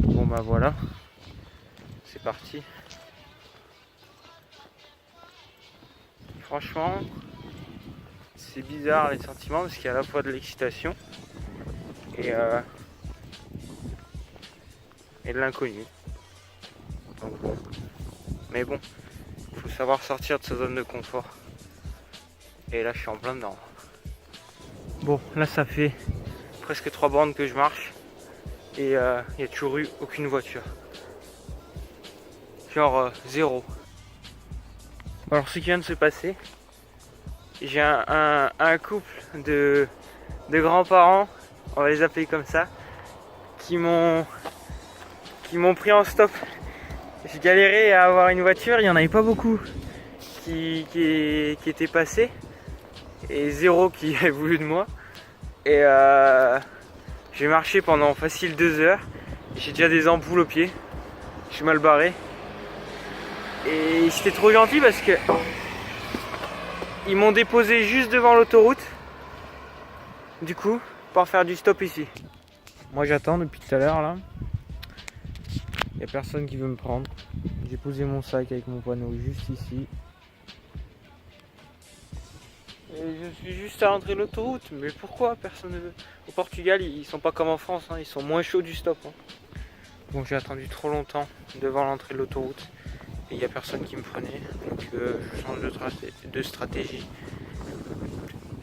Bon bah voilà, c'est parti. Franchement, c'est bizarre les sentiments parce qu'il y a à la fois de l'excitation et de l'inconnu. Donc bon. Mais bon, il faut savoir sortir de sa zone de confort. Et là je suis en plein dedans. Bon, là ça fait presque 3 bornes que je marche et il n'y a toujours eu aucune voiture. Genre zéro. Alors ce qui vient de se passer, j'ai un couple de grands-parents, on va les appeler comme ça, qui m'ont pris en stop. J'ai galéré à avoir une voiture, il n'y en avait pas beaucoup qui étaient passés et zéro qui a voulu de moi. Et j'ai marché pendant facile 2 heures, j'ai déjà des ampoules aux pieds, je suis mal barré. Et c'était trop gentil parce que ils m'ont déposé juste devant l'autoroute, du coup, pour faire du stop ici. Moi j'attends depuis tout à l'heure là. Il n'y a personne qui veut me prendre. J'ai posé mon sac avec mon panneau juste ici. Et je suis juste à l'entrée de l'autoroute. Mais pourquoi personne ne veut? Au Portugal, ils sont pas comme en France, hein. Ils sont moins chauds du stop. Hein. Bon, j'ai attendu trop longtemps devant l'entrée de l'autoroute. Et il n'y a personne qui me prenait. Donc je change de stratégie.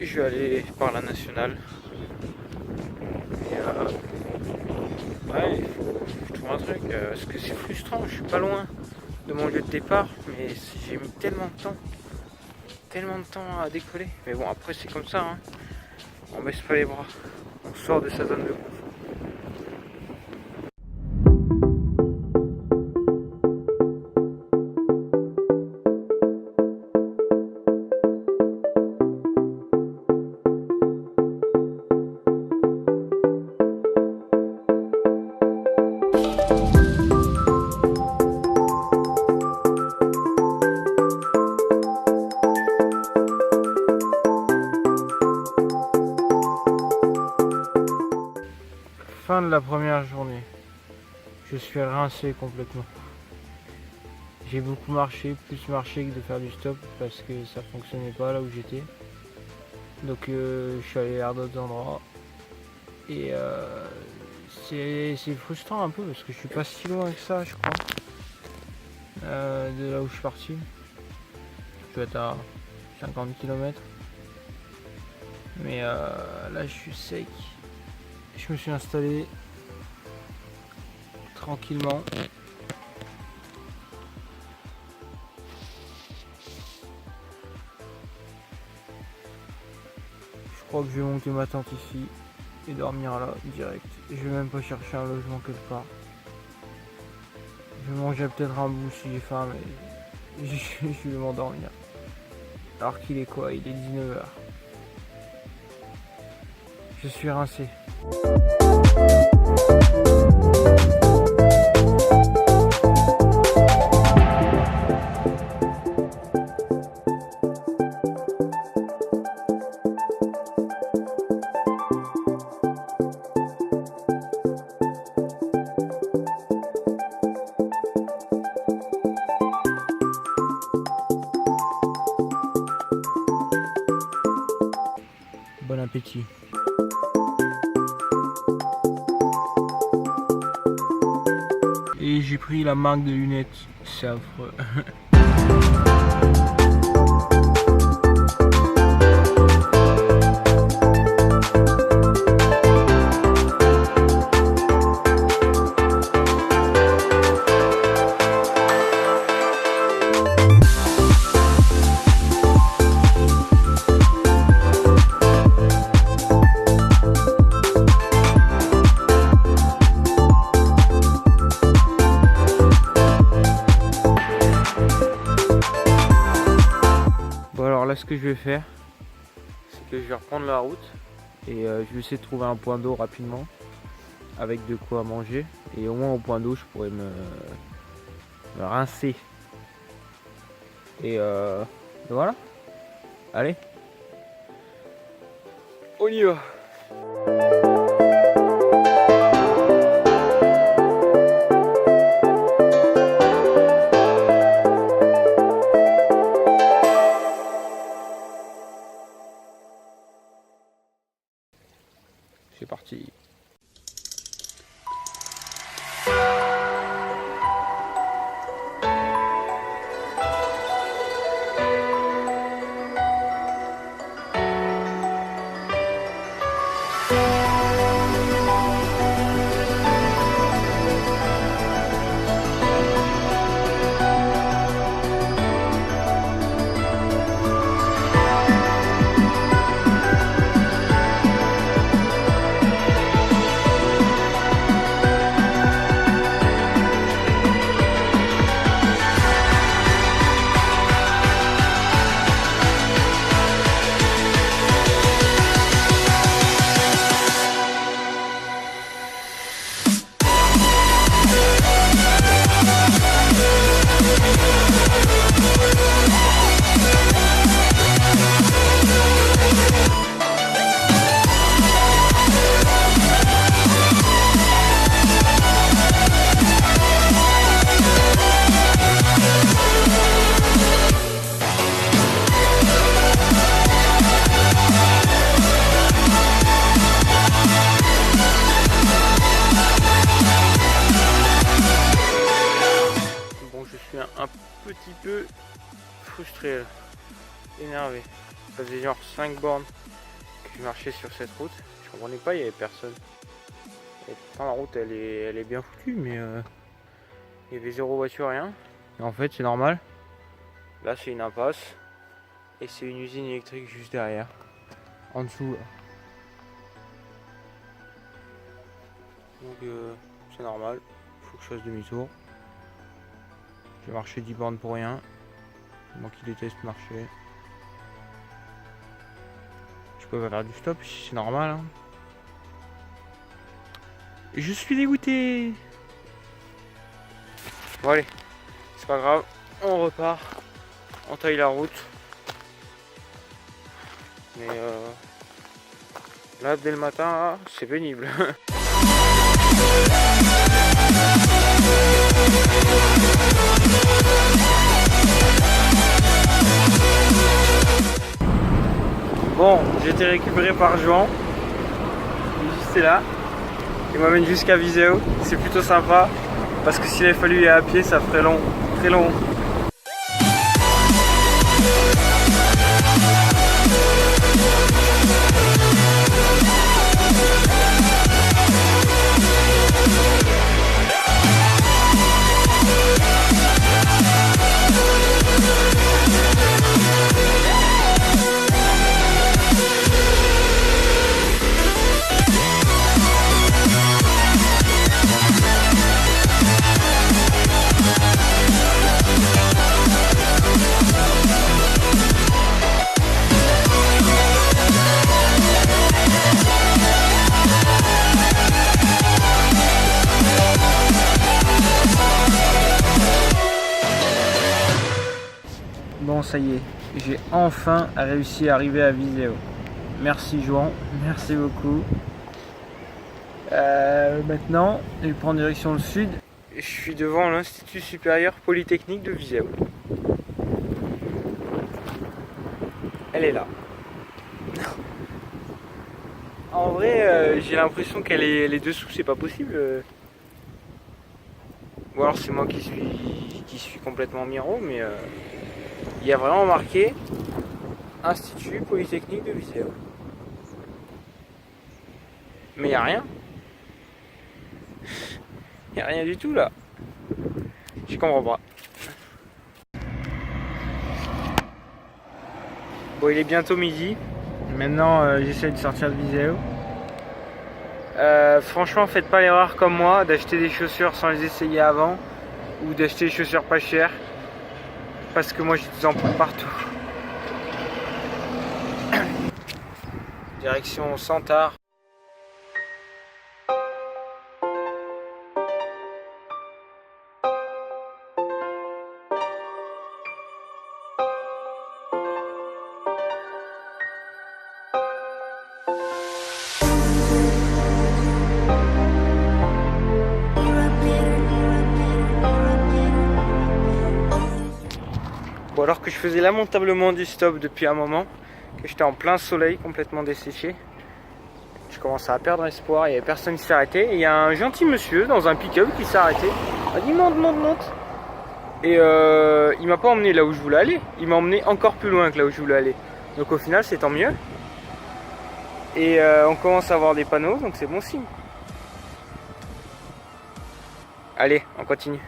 Je vais aller par la nationale. Et ouais, je trouve un truc. Parce que c'est frustrant, je suis pas loin de mon lieu de départ. Mais j'ai mis tellement de temps à décoller. Mais bon, après c'est comme ça. Hein. On baisse pas les bras. On sort de sa zone de confort. Fin de la première journée. Je suis rincé complètement. J'ai beaucoup marché, plus marché que de faire du stop parce que ça fonctionnait pas là où j'étais. Donc je suis allé vers d'autres endroits. Et c'est frustrant un peu parce que je suis pas si loin que ça je crois. De là où je suis parti. Je dois être à 50 km. Mais là je suis sec. Je me suis installé tranquillement. Je crois que je vais monter ma tente ici et dormir là direct. Je vais même pas chercher un logement quelque part. Je vais manger peut-être un bout si j'ai faim, mais je vais m'endormir. Alors qu'il est quoi? Il est 19 h. Je suis rincé. Bon appétit. Et j'ai pris la marque de lunettes, c'est affreux. Là ce que je vais faire, c'est que je vais reprendre la route et je vais essayer de trouver un point d'eau rapidement avec de quoi manger, et au moins au point d'eau je pourrais me rincer et voilà, allez, on y va. un petit peu frustré, là. Énervé. Ça faisait genre 5 bornes que je marchais sur cette route. Je comprenais pas, il y avait personne. Et pourtant la route elle est bien foutue, mais il y avait zéro voiture, rien. Et en fait c'est normal. Là c'est une impasse. Et c'est une usine électrique juste derrière. En dessous là. Donc c'est normal. Faut que je fasse demi-tour. J'ai marché 10 bornes pour rien. Moi qui déteste marcher. Je peux pas faire du stop, c'est normal. Hein. Je suis dégoûté. Bon allez, c'est pas grave, on repart. On taille la route. Mais là dès le matin, c'est pénible. Bon, j'ai été récupéré par Juan. Il est juste là. Il m'amène jusqu'à Viseu. C'est plutôt sympa. Parce que s'il avait fallu y aller à pied, ça ferait long. Très long. Bon, ça y est, j'ai enfin réussi à arriver à Viseu. Merci Juan, merci beaucoup. Maintenant, je prends direction le sud. Je suis devant l'Institut supérieur polytechnique de Viseu. Elle est là. En vrai, j'ai l'impression qu'elle est dessous, c'est pas possible. Ou alors c'est moi qui suis complètement miro, mais il y a vraiment marqué Institut polytechnique de Viseu. Mais il n'y a rien. Il n'y a rien du tout là. Je comprends pas. Bon, il est bientôt midi. Maintenant, j'essaie de sortir de Viseu. Franchement, faites pas l'erreur comme moi d'acheter des chaussures sans les essayer avant. Ou d'acheter des chaussures pas chères. Parce que moi j'ai des ampoules partout. Direction Santar. Bon, alors que je faisais lamentablement du stop depuis un moment, que j'étais en plein soleil, complètement desséché, je commençais à perdre espoir, il n'y avait personne qui s'est arrêté. Et il y a un gentil monsieur dans un pick-up qui s'est arrêté. Il m'a dit monte. Et il m'a pas emmené là où je voulais aller, il m'a emmené encore plus loin que là où je voulais aller. Donc au final c'est tant mieux. Et on commence à avoir des panneaux, donc c'est bon signe. Allez, on continue.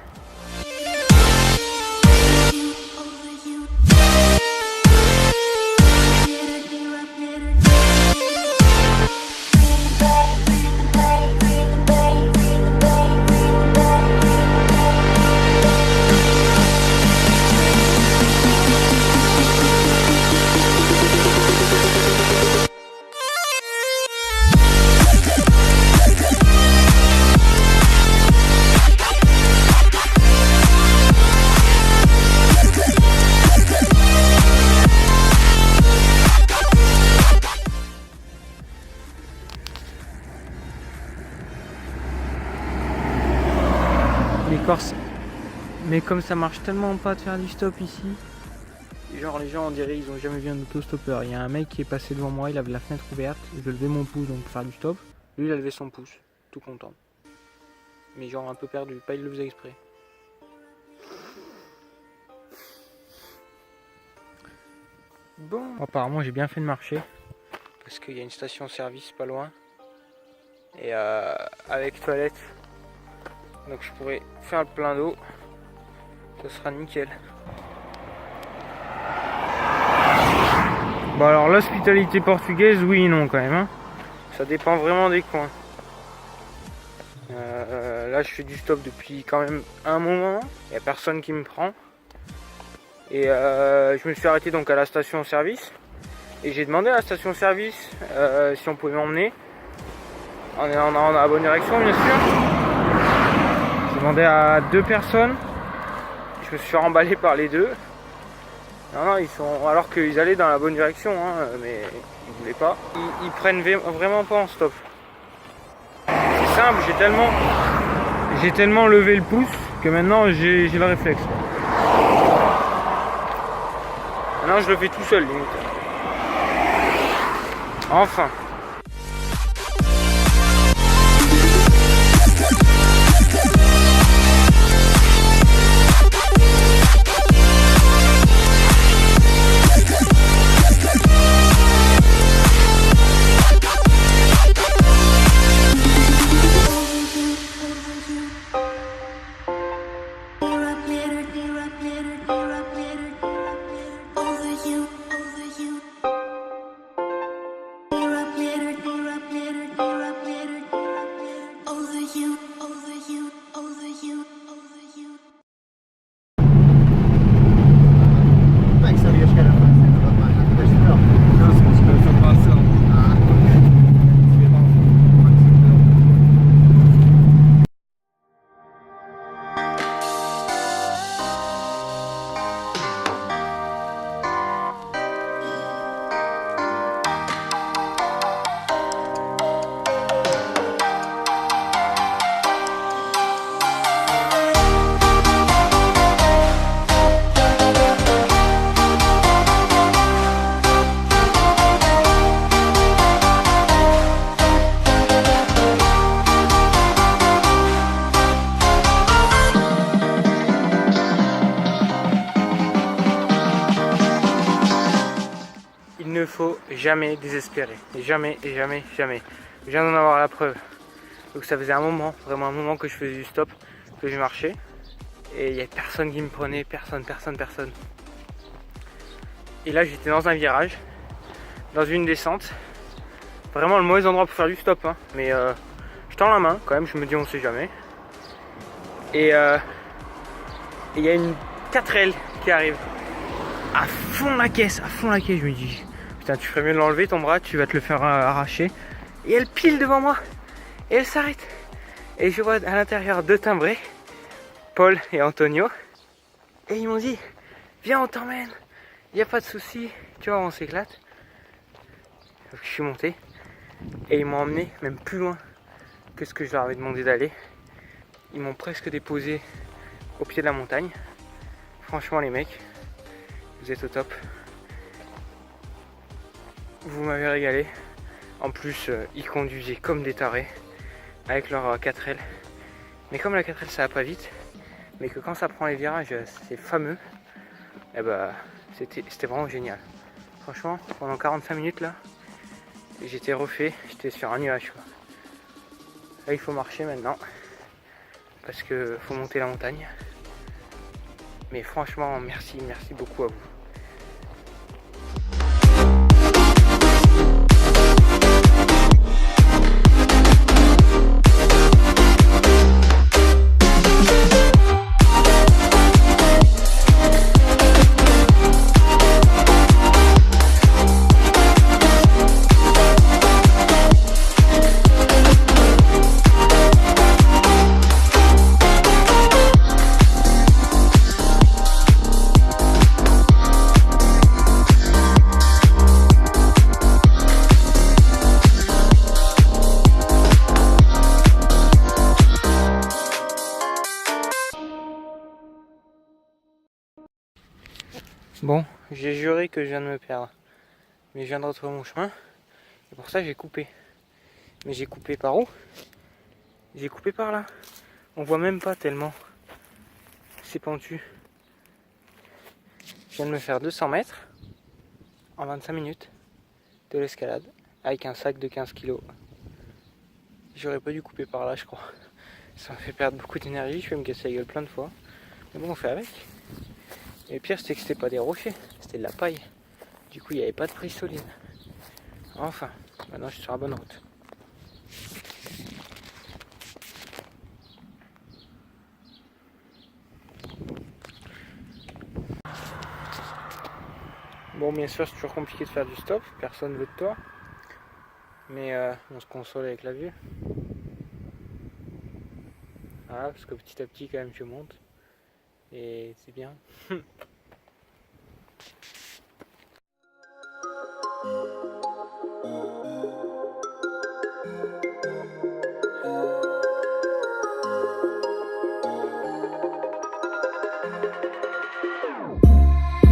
Mais comme ça marche tellement pas de faire du stop ici, genre les gens on dirait ils ont jamais vu un autostoppeur. Il y a un mec qui est passé devant moi, il avait la fenêtre ouverte, je levais mon pouce donc pour faire du stop, lui il a levé son pouce, tout content. Mais genre un peu perdu, pas il le faisait exprès. Bon, apparemment j'ai bien fait de marcher parce qu'il y a une station-service pas loin et avec toilette, donc je pourrais faire le plein d'eau, ce sera nickel. Bon alors l'hospitalité portugaise, oui et non quand même, hein. Ça dépend vraiment des coins. Là je fais du stop depuis quand même un moment, il n'y a personne qui me prend. Et je me suis arrêté donc à la station service. Et j'ai demandé à la station service si on pouvait m'emmener. En allant dans la bonne direction bien sûr. J'ai demandé à 2 personnes. Je me suis emballé par les 2. Non, ils sont. Alors qu'ils allaient dans la bonne direction, hein, mais ils voulaient pas. Ils prennent vraiment pas en stop. C'est simple, j'ai tellement levé le pouce que maintenant j'ai le réflexe. Maintenant je le fais tout seul limite. Enfin. Il ne faut jamais désespérer. Jamais, jamais, jamais. Je viens d'en avoir la preuve. Donc ça faisait un moment, vraiment un moment que je faisais du stop, que je marchais. Et il n'y avait personne qui me prenait, personne. Et là j'étais dans un virage, dans une descente. Vraiment le mauvais endroit pour faire du stop, hein. Mais je tends la main quand même, je me dis on sait jamais. Et il y a une 4L qui arrive. À fond la caisse, je me dis putain tu ferais mieux de l'enlever ton bras, tu vas te le faire arracher. Et elle pile devant moi et elle s'arrête. Et je vois à l'intérieur 2 timbrés, Paul et Antonio. Et ils m'ont dit viens on t'emmène, y a pas de souci, tu vois on s'éclate. Donc je suis monté et ils m'ont emmené même plus loin que ce que je leur avais demandé d'aller. Ils m'ont presque déposé au pied de la montagne. Franchement les mecs, vous êtes au top. Vous m'avez régalé. En plus, ils conduisaient comme des tarés avec leur 4L. Mais comme la 4L ça va pas vite, mais que quand ça prend les virages, c'est fameux. Et bah, c'était vraiment génial. Franchement, pendant 45 minutes là, j'étais refait, j'étais sur un nuage quoi. Là, il faut marcher maintenant parce que faut monter la montagne. Mais franchement, merci beaucoup à vous. Bon, j'ai juré que je viens de me perdre. Mais je viens de retrouver mon chemin. Et pour ça j'ai coupé. Mais j'ai coupé par où? J'ai coupé par là. On voit même pas tellement. C'est pentu. Je viens de me faire 200 mètres en 25 minutes de l'escalade avec un sac de 15 kg. J'aurais pas dû couper par là, je crois. Ça m'a fait perdre beaucoup d'énergie, je vais me casser la gueule plein de fois. Mais bon, on fait avec. Et le pire, c'était que c'était pas des rochers, c'était de la paille. Du coup, il n'y avait pas de prise solide. Enfin, maintenant je suis sur la bonne route. Bon, bien sûr, c'est toujours compliqué de faire du stop, personne veut de toi. Mais on se console avec la vue. Voilà, parce que petit à petit, quand même, je monte. Et c'est bien.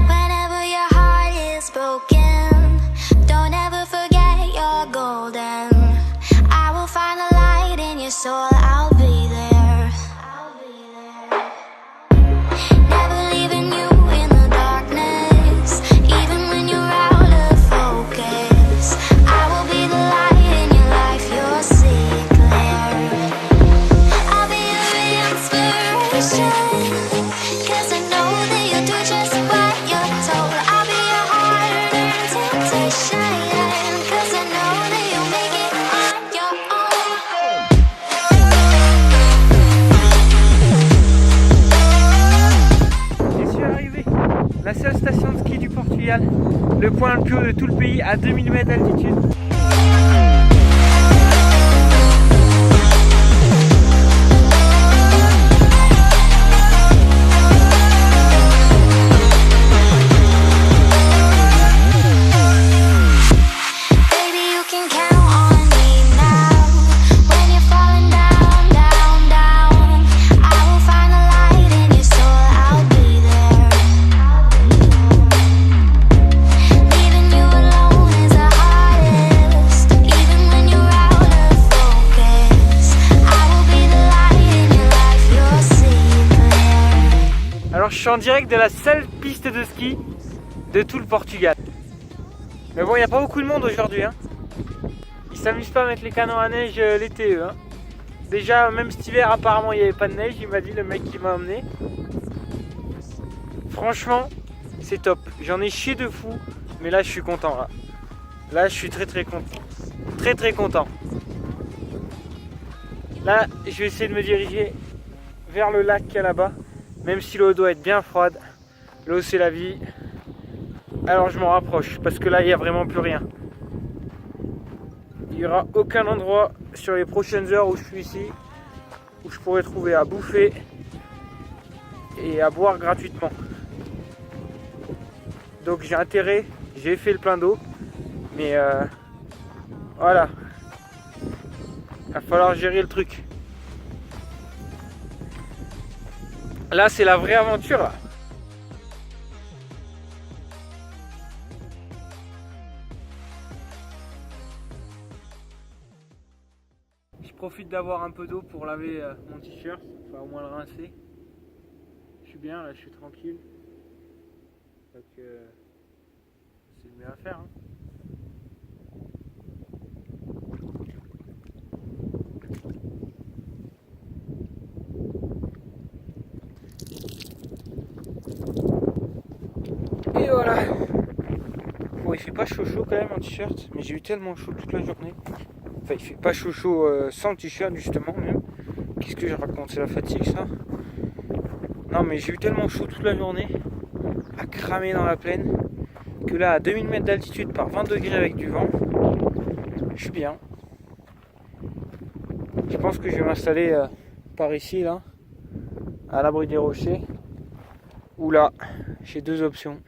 Whenever your heart is broken, don't ever forget you're golden. I will find the light in your soul, I'll be there. Never leaving you in the darkness, even when you're out of focus. I will be the light in your life, you'll see it clear. I'll be your inspiration, 'cause I know that you'll do just what you're told. I'll be your heart and temptation, 'cause I know that you'll make it on your own. Je suis arrivé, la seule station de ski du Portugal, le point le plus haut de tout le pays à 2000 mètres d'altitude. Baby, you can count on me now. When you're falling down, down, down, I will find the light in your soul, I'll be there. Leaving you alone is the hardest, even when you're out of focus. I will be the light in your life, you'll see it clear. Alors je suis en direct de la seule piste de ski de tout le Portugal. Mais bon, il n'y a pas beaucoup de monde aujourd'hui. Hein. Ils s'amusent pas à mettre les canons à neige l'été. Hein. Déjà, même cet hiver, apparemment, il n'y avait pas de neige. Il m'a dit, le mec qui m'a emmené. Franchement, c'est top. J'en ai chié de fou. Mais là, je suis content. Là je suis très très content. Très très content. Là, je vais essayer de me diriger vers le lac qu'il y a là-bas. Même si l'eau doit être bien froide. L'eau, c'est la vie. Alors je m'en rapproche parce que là il n'y a vraiment plus rien. Il n'y aura aucun endroit sur les prochaines heures où je suis ici où je pourrais trouver à bouffer et à boire gratuitement. Donc j'ai intérêt, j'ai fait le plein d'eau, mais voilà, il va falloir gérer le truc. Là c'est la vraie aventure là. Je profite d'avoir un peu d'eau pour laver mon t-shirt, enfin au moins le rincer. Je suis bien là, je suis tranquille. Donc c'est le mieux à faire. Hein. Et voilà. Bon, il fait pas chaud quand même en t-shirt, mais j'ai eu tellement chaud toute la journée. Enfin, il fait pas chaud sans t-shirt justement même. Qu'est-ce que je raconte? C'est la fatigue ça? Non mais j'ai eu tellement chaud toute la journée à cramer dans la plaine que là à 2000 mètres d'altitude par 20 degrés avec du vent, je suis bien. Je pense que je vais m'installer par ici là, à l'abri des rochers. Ou là, j'ai deux options.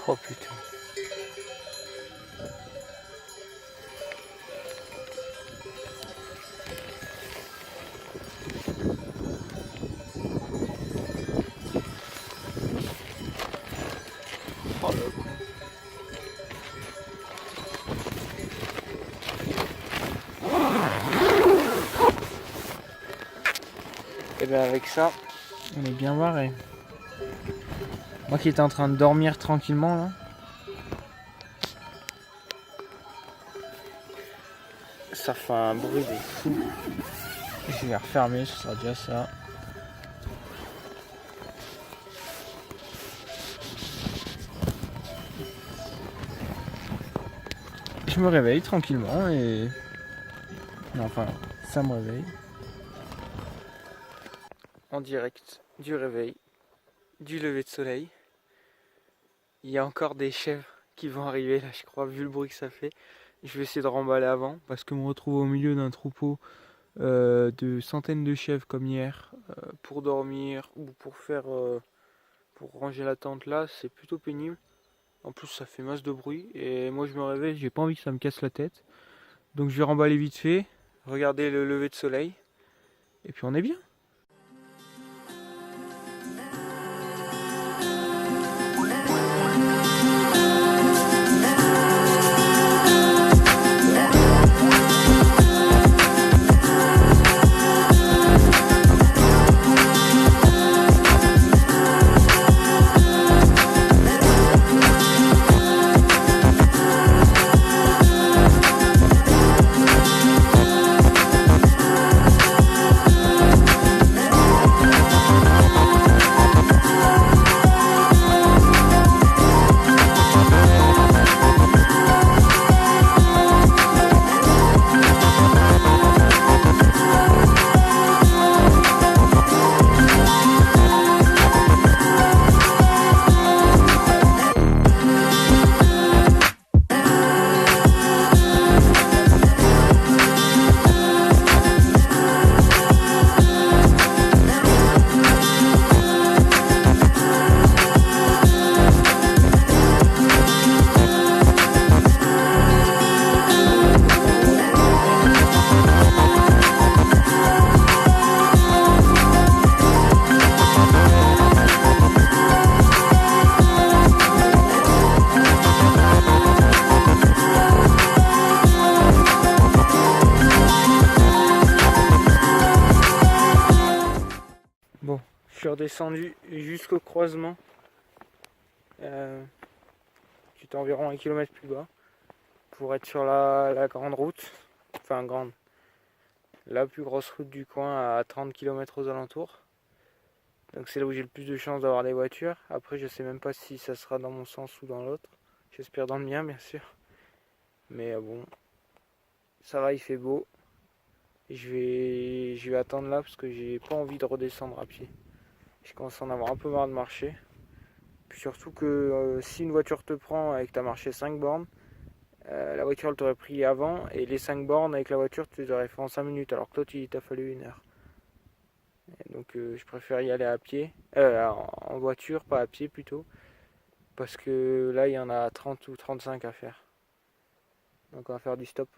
Oh putain. Oh le con. Et bien avec ça, on est bien barré. Moi qui étais en train de dormir tranquillement là. Ça fait un bruit de fou. Je vais refermer, ce sera déjà ça. Je me réveille tranquillement et... Non, enfin, ça me réveille. En direct du réveil, du lever de soleil. Il y a encore des chèvres qui vont arriver là, je crois, vu le bruit que ça fait. Je vais essayer de remballer avant parce que me retrouver au milieu d'un troupeau de centaines de chèvres comme hier pour dormir ou pour faire pour ranger la tente là, c'est plutôt pénible. En plus ça fait masse de bruit et moi je me réveille, j'ai pas envie que ça me casse la tête. Donc je vais remballer vite fait, regarder le lever de soleil et puis on est bien. Bon, je suis redescendu jusqu'au croisement. J'étais environ 1 km plus bas pour être sur la grande route. Enfin grande. La plus grosse route du coin à 30 km aux alentours. Donc c'est là où j'ai le plus de chances d'avoir des voitures. Après je sais même pas si ça sera dans mon sens ou dans l'autre. J'espère dans le mien bien sûr. Mais bon, ça va, il fait beau. Je vais attendre là parce que j'ai pas envie de redescendre à pied. Je commence à en avoir un peu marre de marcher. Puis surtout que si une voiture te prend et que tu as marché 5 bornes, la voiture elle t'aurait pris avant et les 5 bornes avec la voiture tu les aurais fait en 5 minutes alors que toi il t'a fallu 1 heure. Et donc je préfère y aller à pied, en voiture, pas à pied plutôt. Parce que là il y en a 30 ou 35 à faire. Donc on va faire du stop.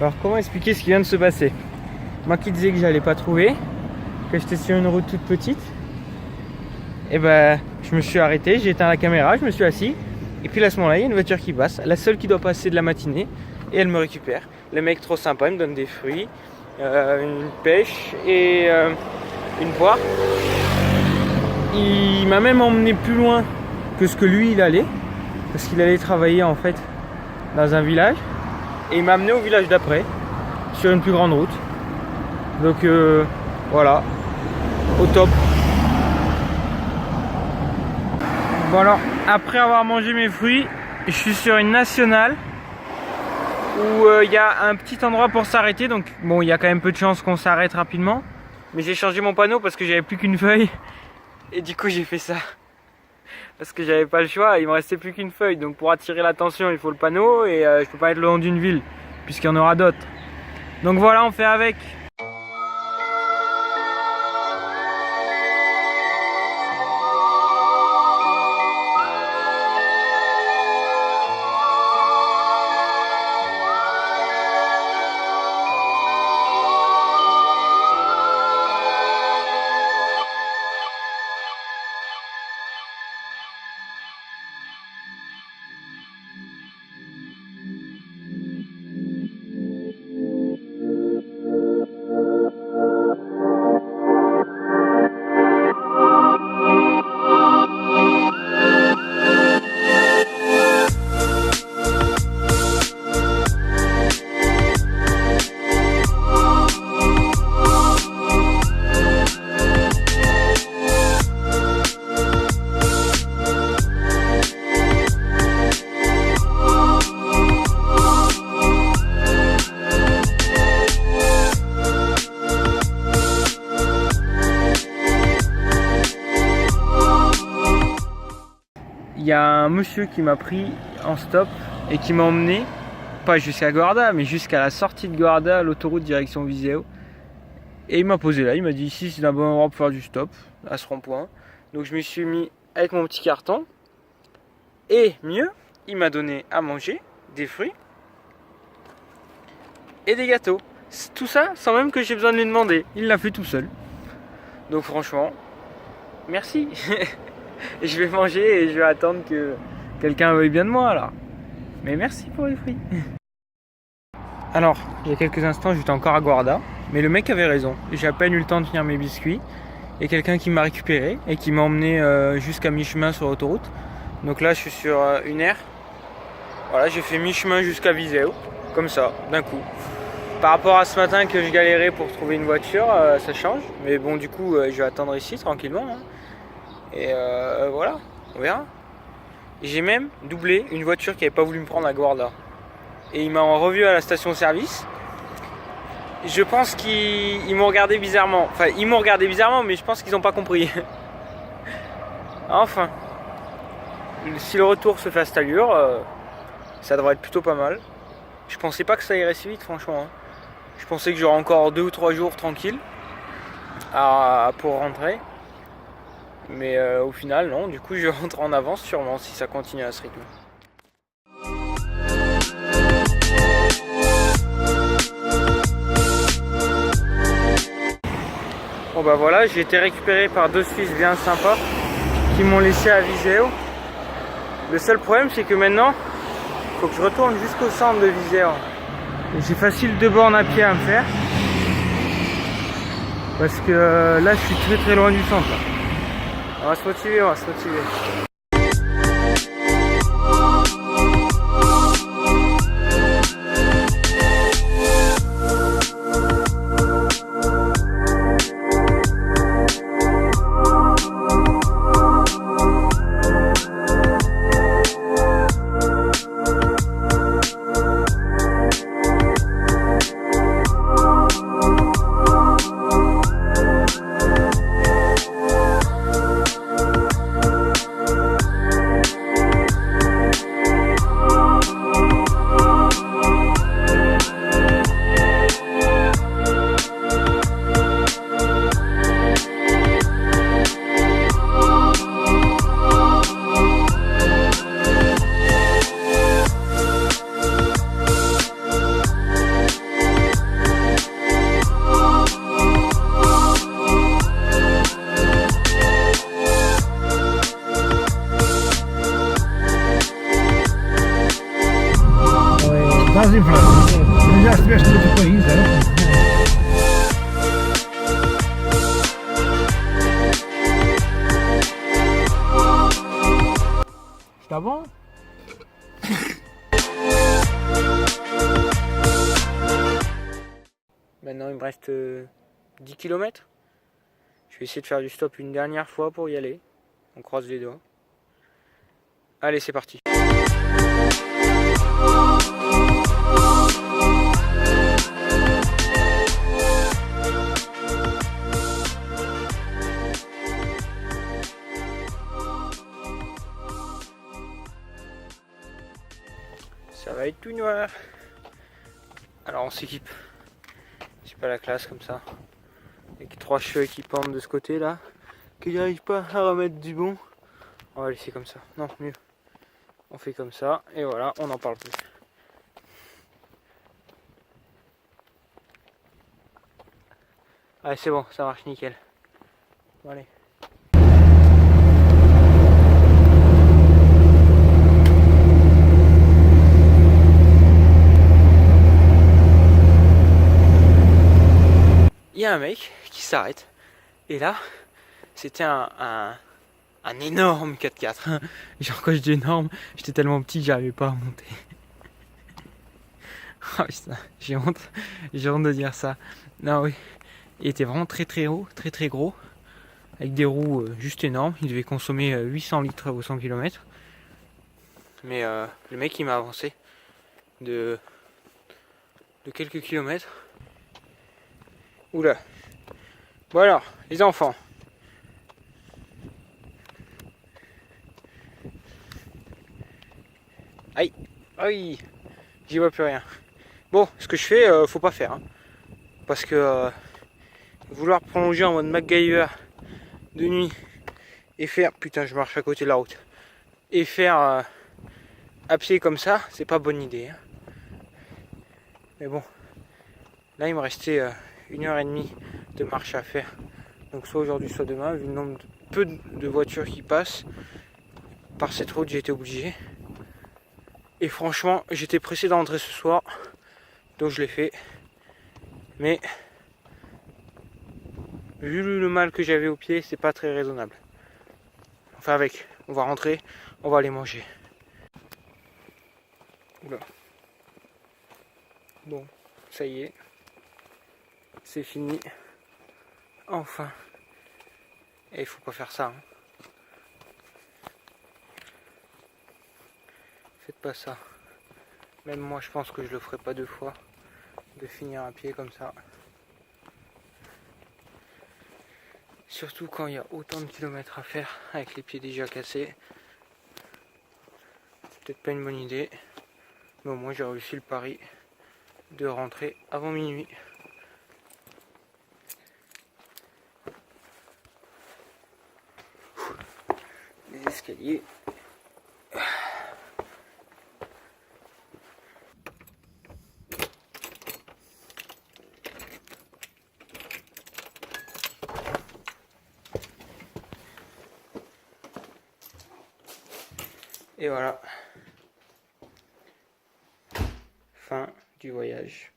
Alors comment expliquer ce qui vient de se passer? Moi qui disais que j'allais pas trouver, que j'étais sur une route toute petite, et ben je me suis arrêté, j'ai éteint la caméra, je me suis assis, et puis à ce moment-là il y a une voiture qui passe, la seule qui doit passer de la matinée, et elle me récupère. Le mec trop sympa, il me donne des fruits, une pêche et une poire. Il m'a même emmené plus loin que ce que lui il allait, parce qu'il allait travailler en fait dans un village, et il m'a amené au village d'après, sur une plus grande route. Donc voilà, au top. Bon alors, après avoir mangé mes fruits, je suis sur une nationale où il y a un petit endroit pour s'arrêter. Donc bon, il y a quand même peu de chances qu'on s'arrête rapidement. Mais j'ai changé mon panneau parce que j'avais plus qu'une feuille. Et du coup j'ai fait ça. Parce que j'avais pas le choix, il me restait plus qu'une feuille. Donc pour attirer l'attention, il faut le panneau. Et je peux pas être le long d'une ville, puisqu'il y en aura d'autres. Donc voilà, on fait avec. Il y a un monsieur qui m'a pris en stop et qui m'a emmené, pas jusqu'à Guarda, mais jusqu'à la sortie de Guarda, l'autoroute direction Viseu. Et il m'a posé là, il m'a dit ici c'est un bon endroit pour faire du stop, à ce rond-point. Donc je me suis mis avec mon petit carton. Et mieux, il m'a donné à manger des fruits et des gâteaux. Tout ça sans même que j'ai besoin de lui demander. Il l'a fait tout seul. Donc franchement, merci. Et je vais manger et je vais attendre que quelqu'un veuille bien de moi alors. Mais merci pour les fruits. Alors, il y a quelques instants, j'étais encore à Guarda. Mais le mec avait raison. J'ai à peine eu le temps de finir mes biscuits. Et quelqu'un qui m'a récupéré et qui m'a emmené jusqu'à mi-chemin sur l'autoroute. Donc là, je suis sur une aire. Voilà, j'ai fait mi-chemin jusqu'à Viseu. Comme ça, d'un coup. Par rapport à ce matin que je galérais pour trouver une voiture, ça change. Mais bon, du coup, je vais attendre ici tranquillement. Hein. Et voilà, on verra. J'ai même doublé une voiture qui n'avait pas voulu me prendre à Guarda. Et ils m'ont revu à la station-service. Je pense qu'ils m'ont regardé bizarrement. Enfin, ils m'ont regardé bizarrement, mais je pense qu'ils n'ont pas compris. Enfin, si le retour se fait à cette allure, ça devrait être plutôt pas mal. Je pensais pas que ça irait si vite, franchement. Hein. Je pensais que j'aurais encore 2 ou 3 jours tranquille pour rentrer. Mais au final, non. Du coup, je rentre en avance sûrement si ça continue à ce rythme. Bon bah voilà, j'ai été récupéré par 2 Suisses bien sympas qui m'ont laissé à Viseu. Le seul problème, c'est que maintenant, il faut que je retourne jusqu'au centre de Viseu. J'ai facile 2 bornes à pied à me faire. Parce que là, je suis très loin du centre. Là. On va se motiver, on va se motiver. Estás em França? Já estiveste noutro país, é? Está bon? Maintenant il me reste 10 km. Je vais essayer de faire du stop une dernière fois pour y aller. On croise les doigts. Allez, c'est parti. Ça va être tout noir. Alors on s'équipe. C'est pas la classe comme ça. Avec 3 cheveux qui pendent de ce côté là. Qu'il n'arrive pas à remettre du bon. On va laisser comme ça. Non, mieux. On fait comme ça. Et voilà, on n'en parle plus. Allez, c'est bon, ça marche nickel. Bon, allez. Il y a un mec qui s'arrête et là c'était un énorme 4x4. Genre quand je dis énorme, j'étais tellement petit que j'arrivais pas à monter. Oh putain, j'ai honte de dire ça. Non oui, il était vraiment très haut, très gros, avec des roues juste énormes. Il devait consommer 800 litres au 100 km. Mais le mec il m'a avancé de quelques kilomètres. Oula. Bon alors, les enfants. Aïe. Aïe. J'y vois plus rien. Bon, ce que je fais, faut pas faire. Hein. Parce que vouloir prolonger en mode MacGyver de nuit et faire... Putain, je marche à côté de la route. Et faire à pied comme ça, c'est pas bonne idée. Hein. Mais bon. Là, il me restait 1h30 de marche à faire. Donc soit aujourd'hui, soit demain, vu le nombre de peu de voitures qui passent par cette route, j'ai été obligé. Et franchement, j'étais pressé d'entrer ce soir, donc je l'ai fait. Mais vu le mal que j'avais au pied, c'est pas très raisonnable. Enfin avec, on va rentrer, on va aller manger. Oula. Bon, ça y est, c'est fini. Enfin. Et il faut pas faire ça. Hein. Faites pas ça. Même moi je pense que je le ferai pas 2 fois. De finir à pied comme ça. Surtout quand il y a autant de kilomètres à faire avec les pieds déjà cassés. C'est peut-être pas une bonne idée. Mais au moins j'ai réussi le pari de rentrer avant minuit. Les escaliers. Et voilà. Fin du voyage.